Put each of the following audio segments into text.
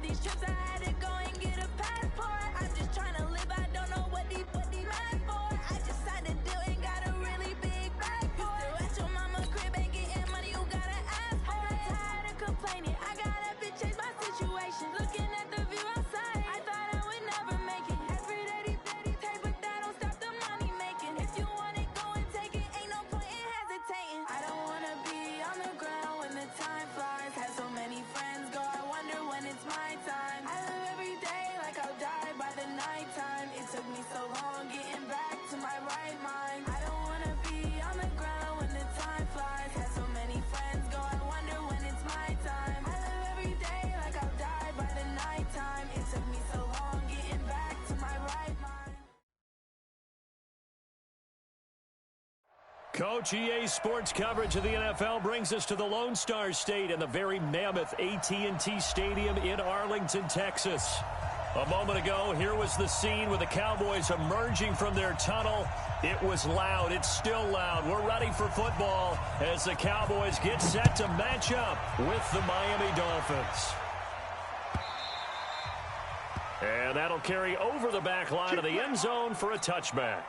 these trips, I had to go and get a passport. I'm just trying to live, I don't know what they mad for. I just signed a deal and got a really big bag for it. You still at your mama crib, ain't getting money, you gotta ask for it. I'm tired of complaining, I gotta change my situation. Looking at the view outside, I thought I would never make it. Every day they take, but that don't stop the money making. If you want it, go and take it, ain't no point in hesitating. I don't wanna be on the ground when the time flies. Had so many friends go, I wonder when it's my time. I live every day like I'll die by the nighttime. It took me so long getting back to my right mind. I don't wanna be on the ground when the time flies. Had so many friends go, I wonder when it's my time. I live every day like I'll die by the nighttime. It took me so long getting back to my right mind. Coach, EA Sports coverage of the NFL brings us to the Lone Star State and the very mammoth AT&T Stadium in Arlington, Texas. A moment ago, here was the scene with the Cowboys emerging from their tunnel. It was loud. It's still loud. We're ready for football as the Cowboys get set to match up with the Miami Dolphins. And that'll carry over the back line of the end zone for a touchback.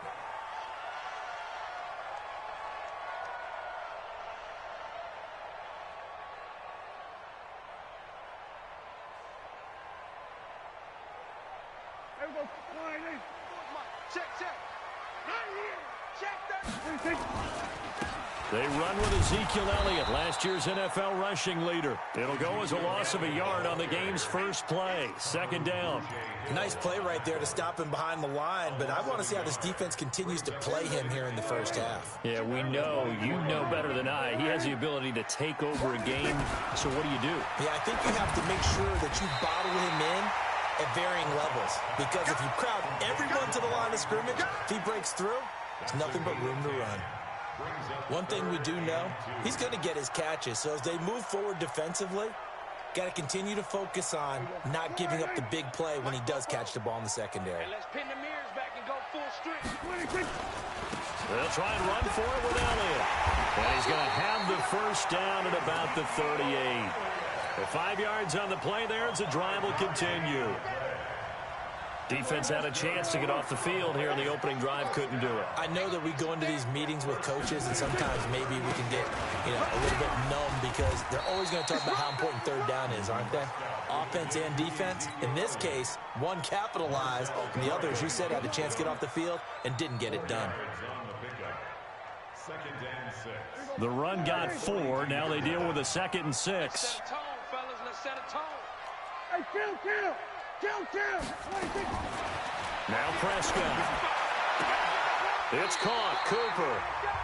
They run with Ezekiel Elliott, last year's NFL rushing leader. It'll go as a loss of a yard on the game's first play. Second down. Nice play right there to stop him behind the line, but I want to see how this defense continues to play him here in the first half. Yeah, we know. You know better than I. He has the ability to take over a game, so what do you do? Yeah, I think you have to make sure that you bottle him in at varying levels, because if you crowd everyone to the line of scrimmage, if he breaks through, there's nothing but room to run. One thing we do know, he's going to get his catches. So as they move forward defensively, got to continue to focus on not giving up the big play when he does catch the ball in the secondary. Let's pin the mirrors back and go full strength. They'll try and run for it with Elliott. And he's going to have the first down at about the 38. The 5 yards on the play there as the drive will continue. Defense had a chance to get off the field here in the opening drive, couldn't do it. I know that we go into these meetings with coaches, and sometimes maybe we can get, a little bit numb because they're always going to talk about how important third down is, aren't they? Offense and defense. In this case, one capitalized, and the other, as you said, had a chance to get off the field and didn't get it done. The run got 4. Now they deal with a 2nd and 6. Set a tone, fellas. Let's set a tone. Hey, kill. Now Prescott. It's caught. Cooper.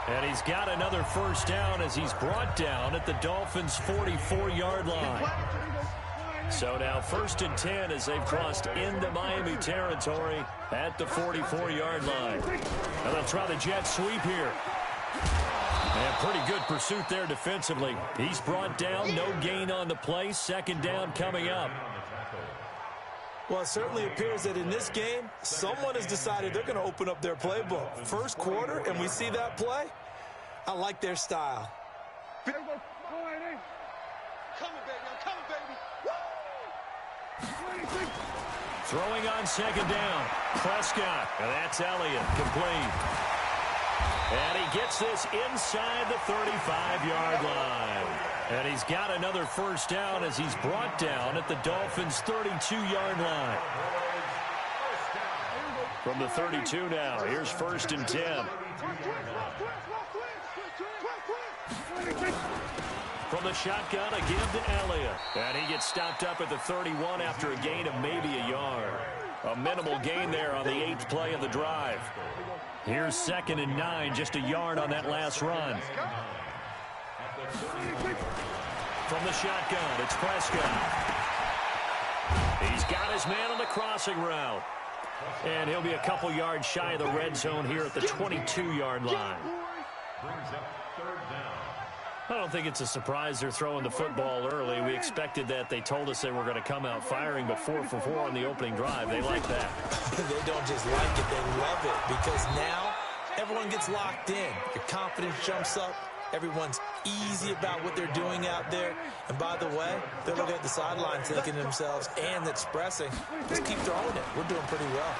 And he's got another first down as he's brought down at the Dolphins' 44-yard line. So now 1st and 10 as they've crossed into Miami territory at the 44-yard line. And they'll try the jet sweep here. And pretty good pursuit there defensively. He's brought down. No gain on the play. 2nd down coming up. Well, it certainly appears that in this game, someone has decided they're going to open up their playbook. First quarter, and we see that play. I like their style. Coming, baby. I'm coming, baby. Throwing on 2nd down. Prescott. And that's Elliott. Complete. And he gets this inside the 35-yard line. And he's got another first down as he's brought down at the Dolphins' 32-yard line. From the 32 now, here's 1st and 10. From the shotgun, a give to Elliott. And he gets stopped up at the 31 after a gain of maybe a yard. A minimal gain there on the 8th play of the drive. Here's 2nd and 9, just a yard on that last run. From the shotgun, it's Prescott. He's got his man on the crossing route. And he'll be a couple yards shy of the red zone here at the 22-yard line. I don't think it's a surprise they're throwing the football early. We expected that. They told us they were going to come out firing, but 4 for 4 on the opening drive. They like that. They don't just like it, they love it, because now everyone gets locked in. Your confidence jumps up. Everyone's easy about what they're doing out there. And by the way, they're looking at the sideline thinking to themselves and expressing, just keep throwing it. We're doing pretty well.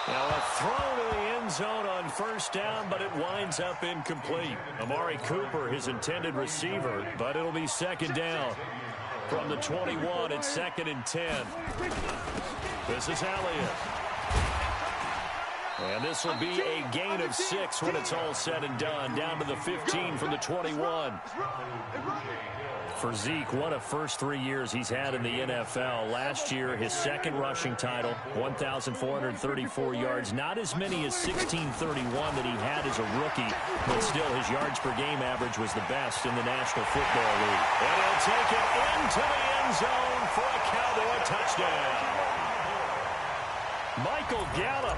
Now a throw to the end zone on first down, but it winds up incomplete. Amari Cooper, his intended receiver, but it'll be second down. From the 21, it's second and 10. This is Elliott. And this will be a gain of 6 when it's all said and done. Down to the 15 from the 21. For Zeke, what a first 3 years he's had in the NFL. Last year, his second rushing title, 1,434 yards. Not as many as 1,631 that he had as a rookie, but still his yards per game average was the best in the National Football League. And he'll take it into the end zone for a Cowboy touchdown. Michael Gallup,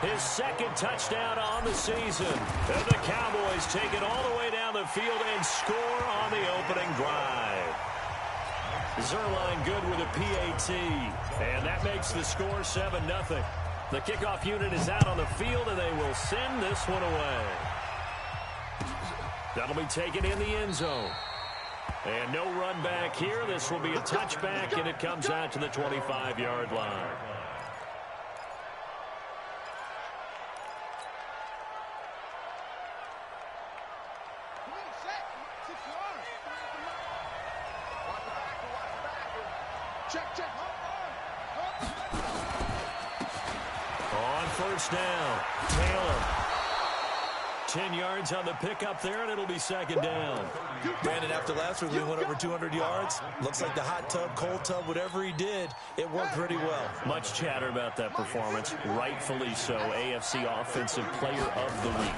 his second touchdown on the season. And the Cowboys take it all the way down the field and score on the opening drive. Zerline good with a PAT. And that makes the score 7-0. The kickoff unit is out on the field, and they will send this one away. That'll be taken in the end zone. And no run back here. This will be a touchback, and it comes out to the 25-yard line. On first down, Taylor. 10 yards on the pickup there, and it'll be second down. Brandon, after last week, we went over 200 yards. Looks like the hot tub, cold tub, whatever he did, it worked pretty well. Much chatter about that performance. Rightfully so. AFC Offensive Player of the Week.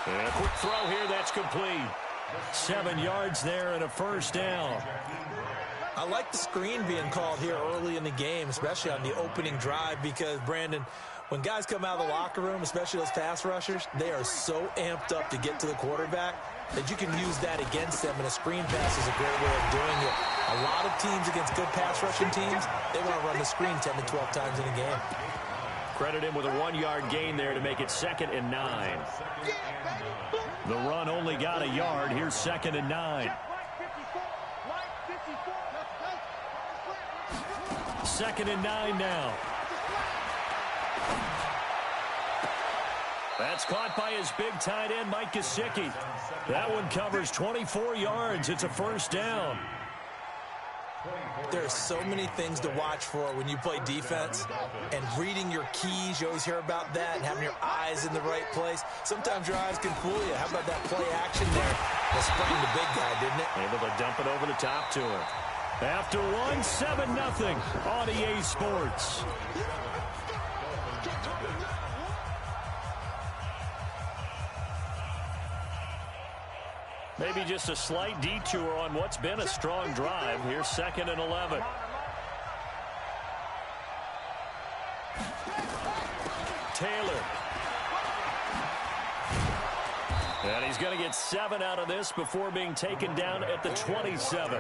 And a quick throw here, that's complete. 7 yards there and a first down. I like the screen being called here early in the game, especially on the opening drive, because, Brandon, when guys come out of the locker room, especially those pass rushers, they are so amped up to get to the quarterback that you can use that against them, and a screen pass is a great way of doing it. A lot of teams against good pass rushing teams, they want to run the screen 10 to 12 times in a game. Credit him with a 1-yard gain there to make it second and 9. The run only got a yard. Here's second and 9. Second and 9 now. That's caught by his big tight end, Mike Gesicki. That one covers 24 yards. It's a first down. There's so many things to watch for when you play defense, and reading your keys, you always hear about that, and having your eyes in the right place. Sometimes your eyes can fool you. How about that play action there? That sprang the big guy, didn't it? Able to dump it over the top to him. After one, 7-0 on EA Sports. Maybe just a slight detour on what's been a strong drive. Here's second and 11. Taylor. And he's going to get 7 out of this before being taken down at the 27.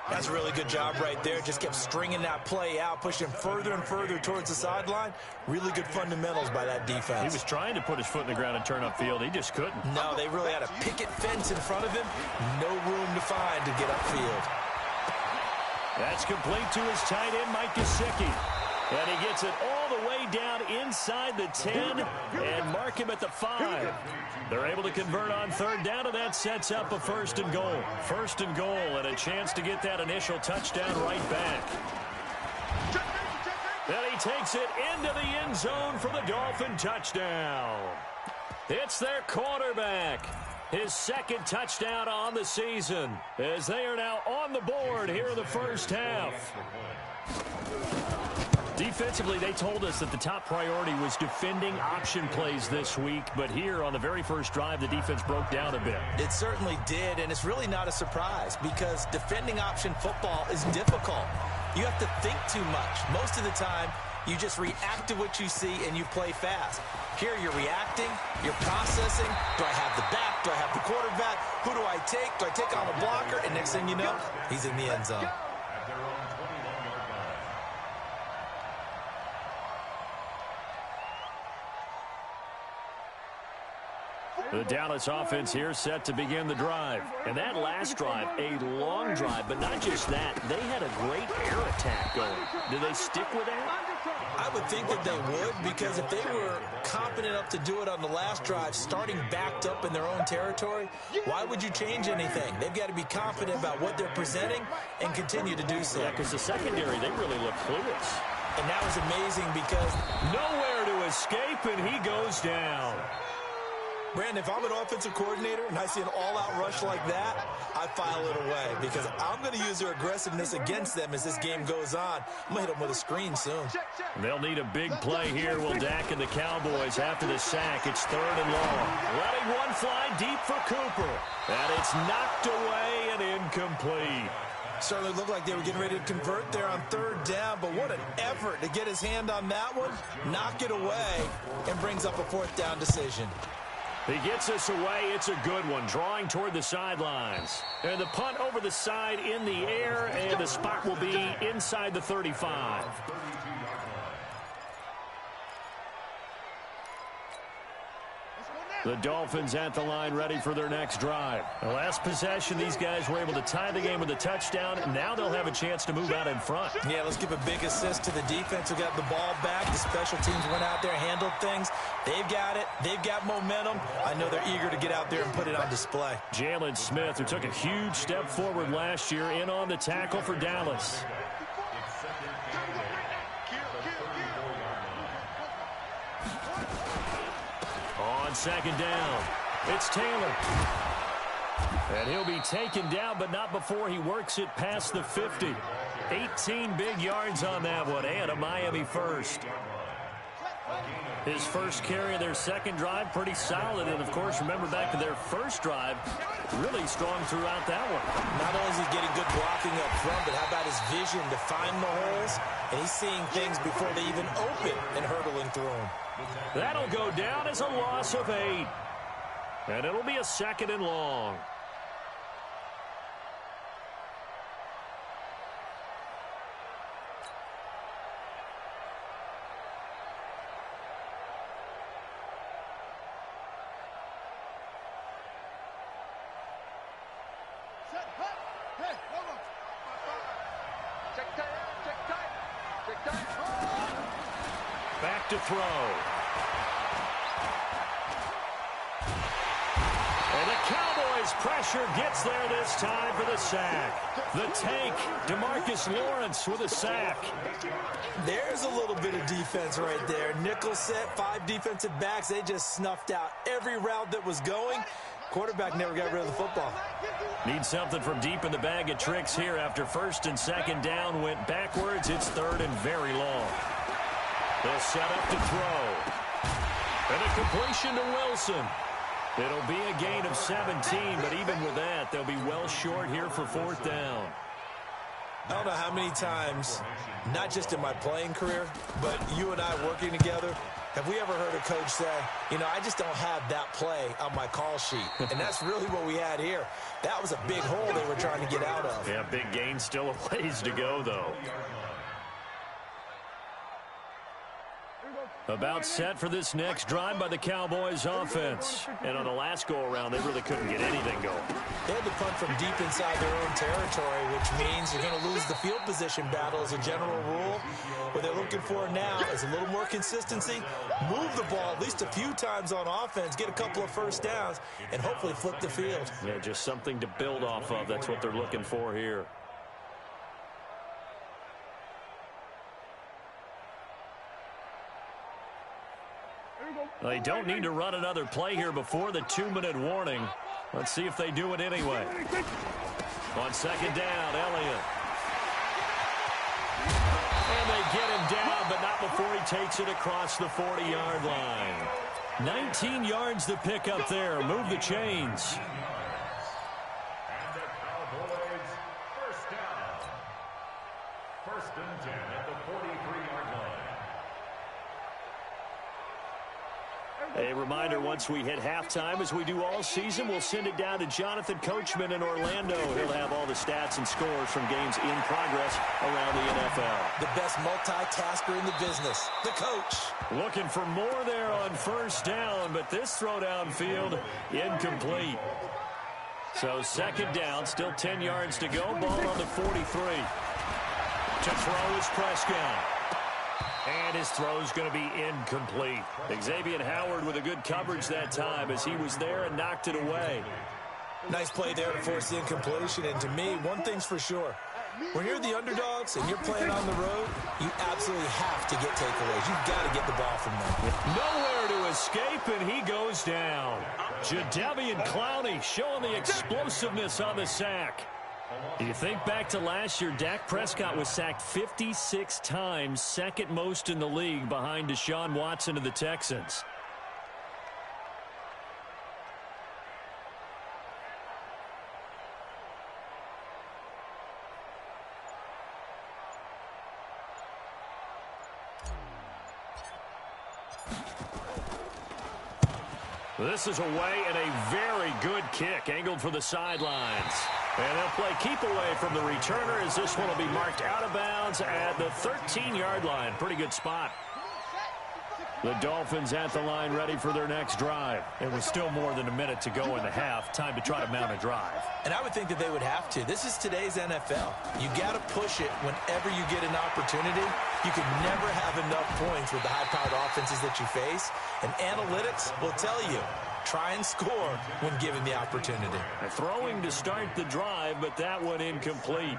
That's a really good job right there. Just kept stringing that play out, pushing further and further towards the sideline. Really good fundamentals by that defense. He was trying to put his foot in the ground and turn upfield. He just couldn't. No, they really had a picket fence in front of him. No room to find to get upfield. That's complete to his tight end, Mike Gesicki. And he gets it all the way down inside the 10 and mark him at the 5. They're able to convert on third down, and that sets up a first and goal. First and goal, and a chance to get that initial touchdown right back. Then he takes it into the end zone for the Dolphin touchdown. It's their quarterback. His second touchdown on the season, as they are now on the board here in the first half. Defensively, they told us that the top priority was defending option plays this week, but here on the very first drive, the defense broke down a bit. It certainly did, and it's really not a surprise because defending option football is difficult. You have to think too much. Most of the time, you just react to what you see and you play fast. Here you're reacting, you're processing. Do I have the back? Do I have the quarterback? Who do I take? Do I take on a blocker? And next thing you know, he's in the end zone. The Dallas offense here set to begin the drive. And that last drive, a long drive, but not just that. They had a great air attack going. Do they stick with that? I would think that they would, because if they were confident enough to do it on the last drive, starting backed up in their own territory, why would you change anything? They've got to be confident about what they're presenting and continue to do so. Yeah, because the secondary, they really look clueless. And that was amazing because nowhere to escape, and he goes down. Brandon, if I'm an offensive coordinator and I see an all-out rush like that, I file it away because I'm going to use their aggressiveness against them as this game goes on. I'm going to hit them with a screen soon. They'll need a big play here, will Dak and the Cowboys after the sack. It's 3rd and long. Letting one fly deep for Cooper. And it's knocked away and incomplete. Certainly looked like they were getting ready to convert there on 3rd down, but what an effort to get his hand on that one, knock it away, and brings up a 4th down decision. He gets us away. It's a good one, drawing toward the sidelines. And the punt over the side in the air, and the spot will be inside the 35. The Dolphins at the line ready for their next drive. The last possession, these guys were able to tie the game with a touchdown. Now they'll have a chance to move out in front. Yeah, let's give a big assist to the defense who got the ball back. The special teams went out there, handled things. They've got it. They've got momentum. I know they're eager to get out there and put it on display. Jalen Smith, who took a huge step forward last year, in on the tackle for Dallas. On 2nd down, it's Taylor. And he'll be taken down, but not before he works it past the 50. 18 big yards on that one, and a Miami first. His first carry of their second drive, pretty solid. And, of course, remember back to their first drive, really strong throughout that one. Not only is he getting good blocking up front, but how about his vision to find the holes? And he's seeing things before they even open and hurdling through them. That'll go down as a loss of 8. And it'll be a 2nd and long. Back to throw. And the Cowboys pressure gets there this time for the sack. The tank, DeMarcus Lawrence with a sack. There's a little bit of defense right there. Nickel set, 5 defensive backs. They just snuffed out every route that was going. Quarterback never got rid of the football. Need something from deep in the bag of tricks here after 1st and 2nd down went backwards. It's 3rd and very long. They'll set up to throw. And a completion to Wilson. It'll be a gain of 17, but even with that, they'll be well short here for 4th down. I don't know how many times, not just in my playing career, but you and I working together, have we ever heard a coach say, you know, I just don't have that play on my call sheet. And that's really what we had here. That was a big hole they were trying to get out of. Yeah, big gain, still a ways to go, though. About set for this next drive by the Cowboys offense. And on the last go-around, they really couldn't get anything going. They had to punt from deep inside their own territory, which means you're going to lose the field position battle as a general rule. What they're looking for now is a little more consistency, move the ball at least a few times on offense, get a couple of 1st downs, and hopefully flip the field. Yeah, just something to build off of. That's what they're looking for here. They don't need to run another play here before the 2-minute warning. Let's see if they do it anyway. On 2nd down, Elliott. And they get him down, but not before he takes it across the 40-yard line. 19 yards to pick up there. Move the chains. And the Cowboys, 1st down. 1st and 10 at the 43-yard line. A reminder, once we hit halftime, as we do all season, we'll send it down to Jonathan Coachman in Orlando. He'll have all the stats and scores from games in progress around the NFL. The best multitasker in the business, the coach. Looking for more there on first down, but this throw downfield incomplete. So second down, still 10 yards to go. Ball on the 43. To throw is Prescott. And his throw's going to be incomplete. Xavier Howard with a good coverage that time as he was there and knocked it away. Nice play there to force the incompletion. And to me, one thing's for sure. When you're the underdogs and you're playing on the road, you absolutely have to get takeaways. You've got to get the ball from them. Nowhere to escape, and he goes down. Jadeveon Clowney showing the explosiveness on the sack. You think back to last year, Dak Prescott was sacked 56 times, second most in the league behind Deshaun Watson of the Texans. This is away and a very good kick, angled for the sidelines. And they'll play keep away from the returner as this one will be marked out of bounds at the 13-yard line. Pretty good spot. The Dolphins at the line ready for their next drive. It was still more than a minute to go in the half. Time to try to mount a drive. And I would think that they would have to. This is today's NFL. You got to push it whenever you get an opportunity. You can never have enough points with the high-powered offenses that you face. And analytics will tell you, try and score when given the opportunity. Throwing to start the drive, but that one incomplete.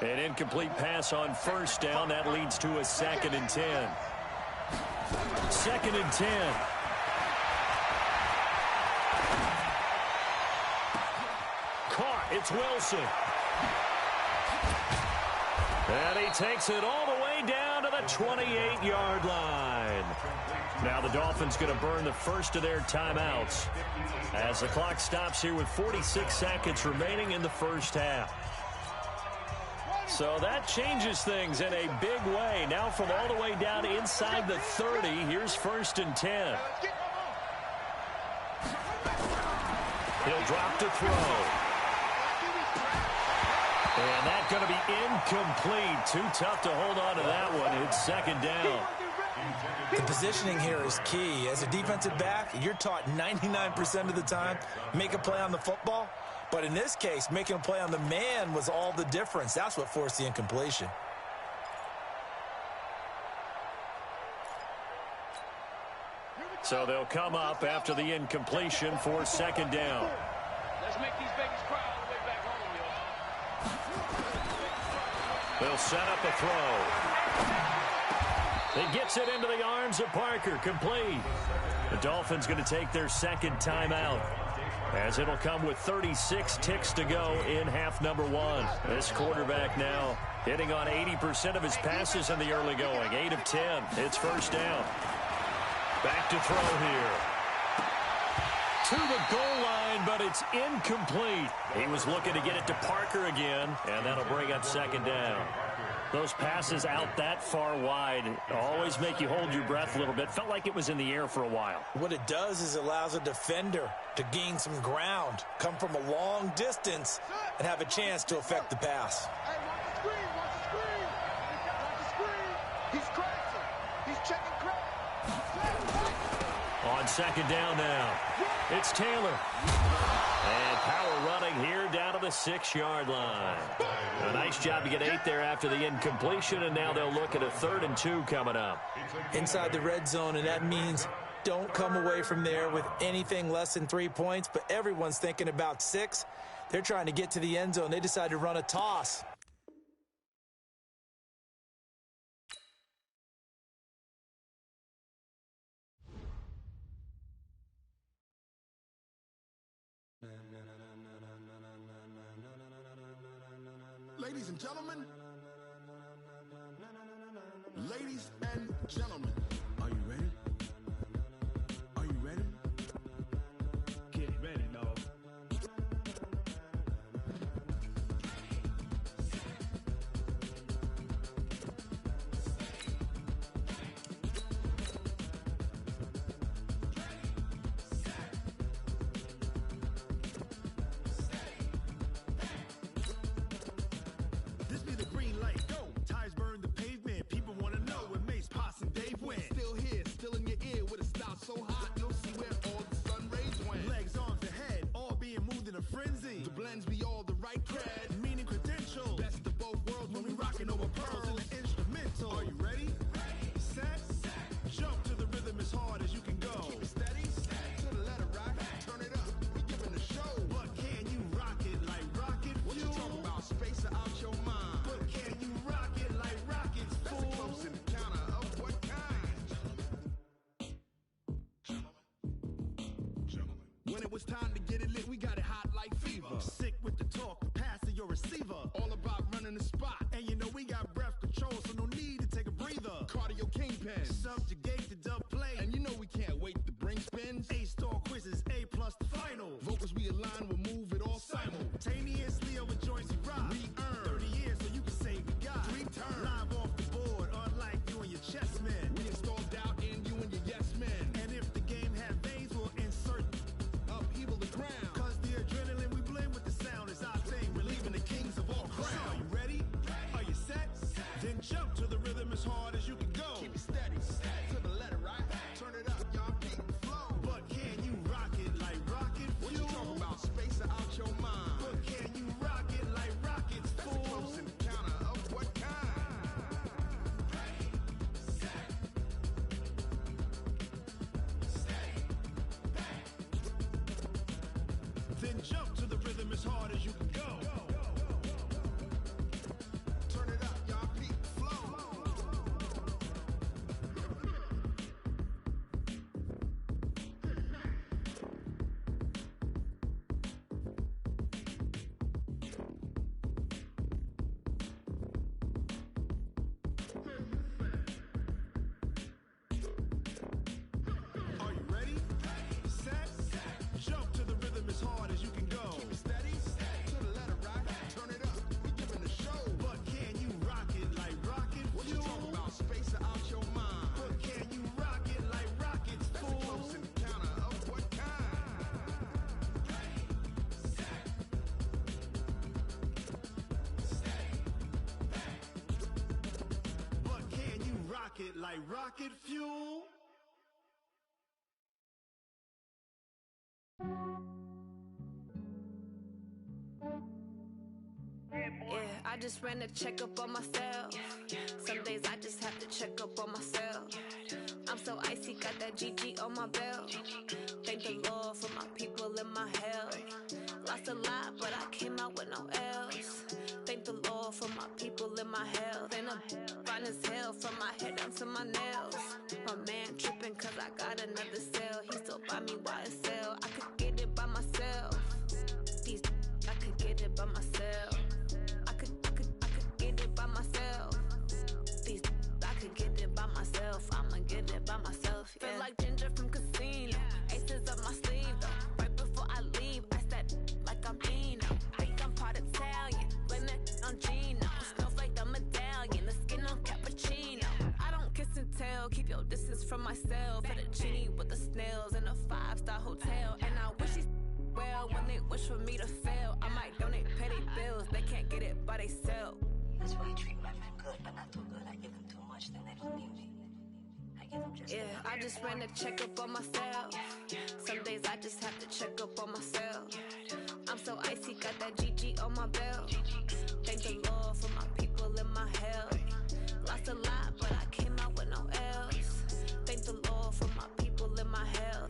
An incomplete pass on first down. That leads to a 2nd and 10. 2nd and 10. Caught. It's Wilson. And he takes it all the way down to the 28-yard line. Now the Dolphins going to burn the first of their timeouts as the clock stops here with 46 seconds remaining in the first half. So that changes things in a big way. Now from all the way down inside the 30, here's 1st and 10. He'll drop to throw. And that's going to be incomplete. Too tough to hold on to that one. It's 2nd down. The positioning here is key. As a defensive back, you're taught 99% of the time, make a play on the football. But in this case, making a play on the man was all the difference. That's what forced the incompletion. So they'll come up after the incompletion for 2nd down. Let's make these babies cry all the way back home, yo. They'll set up a throw. He gets it into the arms of Parker. Complete. The Dolphins going to take their 2nd timeout, as it'll come with 36 ticks to go in half number 1. This quarterback now hitting on 80% of his passes in the early going. 8 of 10. It's 1st down. Back to throw here. To the goal line, but it's incomplete. He was looking to get it to Parker again, and that'll bring up 2nd down. Those passes out that far wide always make you hold your breath a little bit. Felt like it was in the air for a while. What it does is it allows a defender to gain some ground, come from a long distance, and have a chance to affect the pass. Hey, watch the screen, watch the screen. Watch the screen. He's crashing. He's checking crack. On 2nd down now, it's Taylor. And power running here down to the 6-yard line. A nice job to get 8 there after the incompletion, and now they'll look at a 3rd and 2 coming up. Inside the red zone, and that means don't come away from there with anything less than 3 points, but everyone's thinking about 6. They're trying to get to the end zone. They decide to run a toss. Ladies and gentlemen, ladies and gentlemen, are you ready? Are you ready? Get ready, dog. blends be all the right cred. Meaning credentials. Best of both worlds when we rockin' over pearls in the instrumental. Are you ready? Set. Jump to the rhythm as hard as you can go. Keep it steady. To the letter, right? Turn it up. We giving a show. But can you rock it like rocket fuel? What you talking about? Space out your mind. But can you rock it like rockets, fool? That's a close encounter of what kind? Gentlemen. When it was time to get it lit, we got it hot like fever. Sick with the talk, passing your receiver. All about running the spot. And you know we got breath control, so no need to take a breather. Cardio kingpin. Subjugate the dub play. And you know we can't wait to bring spins. A-star quizzes, A+ the final. Vocals we align, we'll move it all simultaneously over joints we rock. We earn 30 years, so you can say we got 3 turns. Live off the board, unlike you and your chess men. We install doubt in you and your yes men. And if the game had veins, we'll insert upheaval the ground. Cause the adrenaline we blend with the sound is our thing. Relieving the kings of all crowns. So are you ready? Are you set? Then jump to the rhythm as hard as you can go. Keep it steady. To the letter, right? Turn it up, y'all beat the flow. But can you rock it like rocket fuel? What you talking about? Space out your mind. But can you rock it like rockets, fool? That's a close encounter of what kind? Then jump to the rhythm as hard as you can go. Turn it up, y'all beat the flow. Are you ready? Set. Jump to the rhythm as hard as you can go. Keep it steady. To the letter, right? Turn it up. We giving a show. But can you rock it like rocket fuel? What you talking about? Space out your mind. But can you rock it like rockets, fool? That's a close encounter of what kind? But can you rock it like rocket fuel? Yeah, I just ran a checkup on myself. Some days I just have to check up on myself. I'm so icy, got that GG on my belt. Thank the Lord for my people in my hell. Lost a lot, but I came out with no L's. Thank the Lord for my people in my health. And I'm fine as hell from my head down to my nails. My man tripping cause I got another cell. He still buy me YSL. I could get it by myself. These I could get it by myself. I could get it by myself. These I could get it by myself. I'ma get it by myself. Yeah. Feel like Ginger from Casino. Aces up my sleeve though. Right before I leave, I said like I'm Eno. Think I'm part Italian. Blame it on Gino. Snowflake the medallion. The skin on cappuccino. I don't kiss and tell. Keep your distance from myself. For the genie with the snails in a 5-star hotel. And I wish he's well when they wish for me to fail. I might donate petty bills. They can't get it by they sell. That's why I treat my men good, but not too good. I give them too much, then they don't need me. I give them just enough. I just ran a checkup on myself. Some days I just have to check up on myself. I'm so icy, got that GG on my belt. Thank the Lord for my people in my hell. Lost a lot, but I came out with no L's. Thank the Lord for my people in my hell.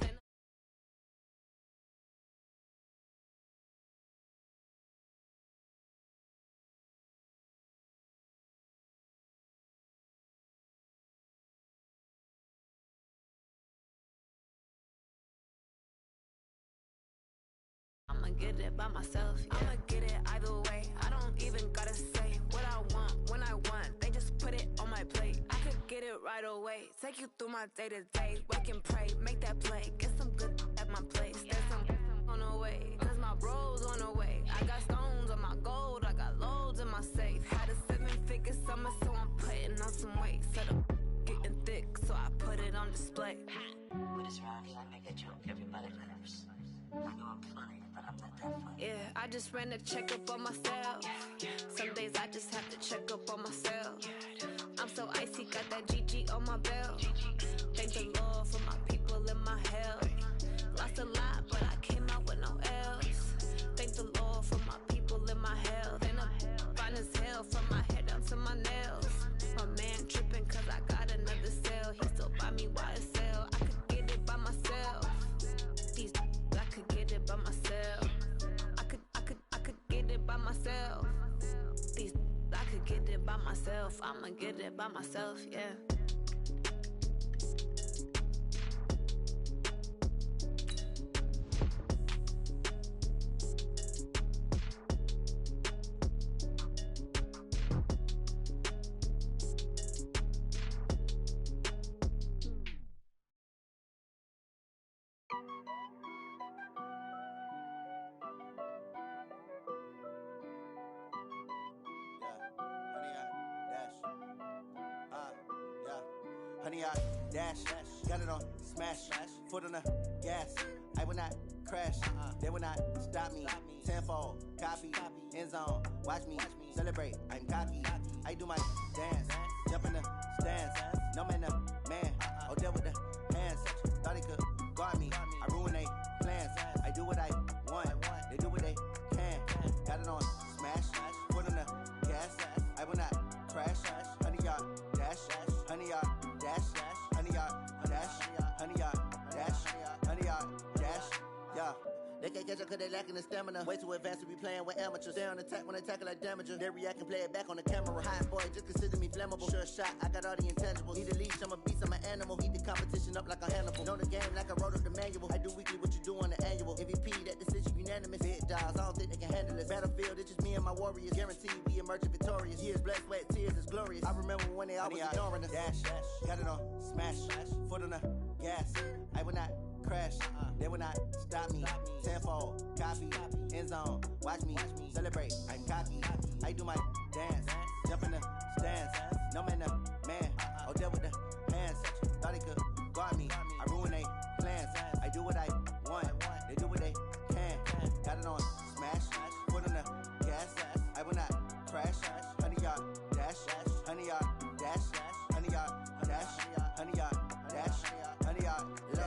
I'ma get it by myself. Yeah. I'ma get it either way. I don't even gotta say what I want when I want. They just put it on my plate. I could get it right away. Take you through my day to day. Wake and pray, make that play. Get some good at my place. There's some on the way. Cause my bro's on the way. I got stones on my gold. I got loads in my safe. Had a 7-figure summer, so I'm putting on some weight. Set up getting thick, so I put it on display. With this round here, I make a joke. Everybody laughs. I know I'm funny, but I'm not that funny. Yeah, I just ran a checkup on myself. Some days I just have to check up on myself. I'm so icy, got that GG on my belt. Thank the Lord for my people in my hell. Lost a lot, but I came out with no L's. Thank the Lord for myself. I'ma get it by myself, yeah. Honey, I dash, got it on smash, foot on the gas. I will not crash, they will not stop me. Tenfold, copy, end zone, watch me celebrate. I'm cocky, I do my dance, jump in the stands. No man, the man, oh deal with the hands. Thought he could guard me, I ruin they plans. I do what I want, they do what they can. Got it on smash, foot on the gas. I will not crash, honey, y'all dash, honey, y'all dash, honey, y'all dash, honey, y'all dash, honey, y'all dash, yeah. They can't catch up cause they lacking the stamina. Way too advanced to be playing with amateurs. Stay on attack when they tackle like damager. They react and play it back on the camera. Hot boy, just consider me flammable. Sure shot, I got all the intangibles. Need a leash, I'm a beast, I'm an animal. Heat the competition up like a Hannibal. Know the game like I wrote up the manual. I do weekly what you do on the annual. MVP, that decision unanimous. Big dogs, I don't think they can handle it. Battlefield, it's just me and my warriors. Guaranteed we emerging victorious. Years, blood, sweat, tears, it's glorious. I remember when they always ignoring us. Dash, got it on smash, foot on the gas. I will not crash, they will not stop me. Tenfold, copy, end zone, watch me celebrate. I'm cocky, I do my dance, jump in the stands. No man, the man, oh deal with the hands. Thought he could guard me, I ruin they plans. I do what I want, they do what they can. Got it on smash, foot on the gas. I will not crash, honey, y'all dash, honey, y'all dash, honey, y'all dash, honey, y'all dash, honey, y'all dash.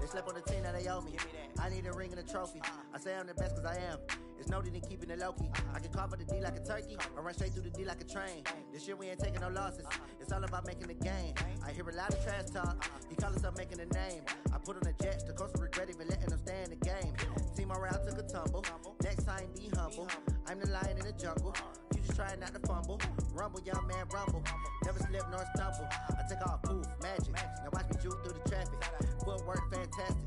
They slept on the team that they owe me. I need a ring and a trophy. I say I'm the best cause I am. It's no need in keeping it low-key. I can carve for the D like a turkey, or run straight through the D like a train. This year we ain't taking no losses. It's all about making the game. I hear a lot of trash talk. He call himself making a name. I put on the jets, the coach regret even letting them stay in the game. Team morale took a tumble. Next time be humble. I'm the lion in the jungle. You just trying not to fumble. Rumble, young man, rumble. Never slip nor stumble. I take off, poof, magic. Now watch me juke through the traffic. Footwork fantastic.